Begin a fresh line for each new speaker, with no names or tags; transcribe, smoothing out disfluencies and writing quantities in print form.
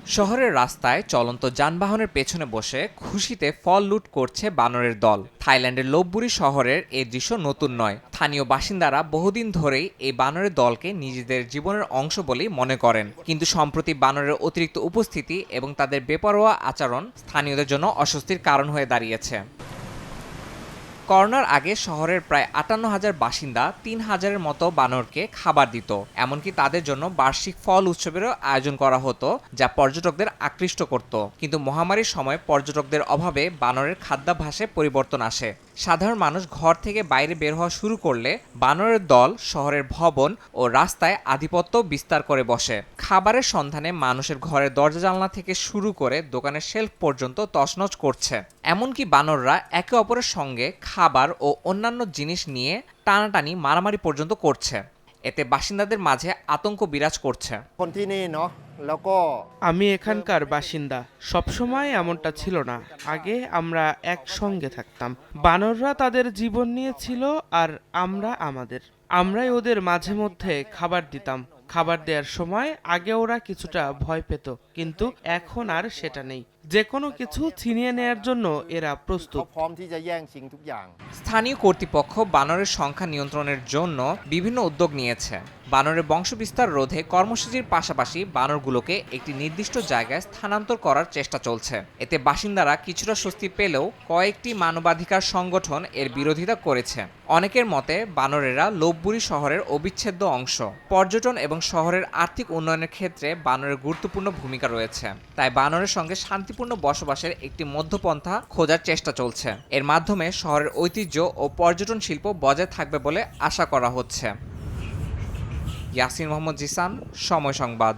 শহরের রাস্তায় চলন্ত যানবাহনের পেছনে বসে খুশিতে ফল লুট করছে বানরের দল। থাইল্যান্ডের লোপবুরি শহরের এই দৃশ্য নতুন নয়। স্থানীয় বাসিন্দারা বহুদিন ধরেই এই বানরের দলকে নিজেদের জীবনের অংশ বলেই মনে করেন, কিন্তু সম্প্রতি বানরের অতিরিক্ত উপস্থিতি এবং তাদের বেপরোয়া আচরণ স্থানীয়দের জন্য অস্বস্তির কারণ হয়ে দাঁড়িয়েছে। করোনার আগে শহরের প্রায় ৫৮,০০০ বাসিন্দা ৩,০০০-এর মতো বানরকে খাবার দিত। এমনকি তাদের জন্য বার্ষিক ফল উৎসবেরও আয়োজন করা হতো, যা পর্যটকদের আকৃষ্ট করত। কিন্তু মহামারীর সময় পর্যটকদের অভাবে বানরের খাদ্যাভ্যাসে পরিবর্তন আসে। সাধারণ মানুষ ঘর থেকে বাইরে বের হওয়া শুরু করলে বানরের দল শহরের ভবন ও রাস্তায় আধিপত্য বিস্তার করে বসে। খাবারের সন্ধানে মানুষের ঘরের দরজা জানলা থেকে শুরু করে দোকানের শেলফ পর্যন্ত তছনছ করছে। এমনকি বানররা একে অপরের সঙ্গে খাবার ও অন্যান্য জিনিস নিয়ে টানাটানি মারামারি পর্যন্ত করছে। এতে বাসিন্দাদের মাঝে আতঙ্ক বিরাজ করছে।
আমি এখানকার বাসিন্দা। সবসময় এমনটা ছিল না। আগে আমরা একসঙ্গে থাকতাম। বানররা তাদের জীবন নিয়ে ছিল আর আমরা আমাদের। আমরাই ওদের মাঝে মধ্যে খাবার দিতাম। খাবার দেওয়ার সময় আগে ওরা কিছুটা ভয় পেত, কিন্তু এখন আর সেটা নেই। যে কোনো কিছু ছিনিয়ে নেয়ার জন্য এরা প্রস্তুত।
স্থানীয় কর্তৃপক্ষ বানরের সংখ্যা নিয়ন্ত্রণের জন্য বিভিন্ন উদ্যোগ নিয়েছে। বানরের বংশবিস্তার রোধে কর্মসূচির পাশাপাশি বানরগুলোকে একটি নির্দিষ্ট জায়গায় স্থানান্তর করার চেষ্টা চলছে। এতে বাসিন্দারা কিছুটা স্বস্তি পেলেও কয়েকটি মানবাধিকার সংগঠন এর বিরোধিতা করেছে। অনেকের মতে বানরেরা লোপবুরি শহরের অবিচ্ছেদ্য অংশ। পর্যটন এবং শহরের আর্থিক উন্নয়নের ক্ষেত্রে বানরের গুরুত্বপূর্ণ ভূমিকা রয়েছে। তাই বানরের সঙ্গে শান্তিপূর্ণ বসবাসের একটি মধ্যপন্থা খোঁজার চেষ্টা চলছে। এর মাধ্যমে শহরের ঐতিহ্য ও পর্যটন শিল্প বজায় থাকবে বলে আশা করা হচ্ছে। ইয়াসিন মোহাম্মদ জিসান, সময় সংবাদ।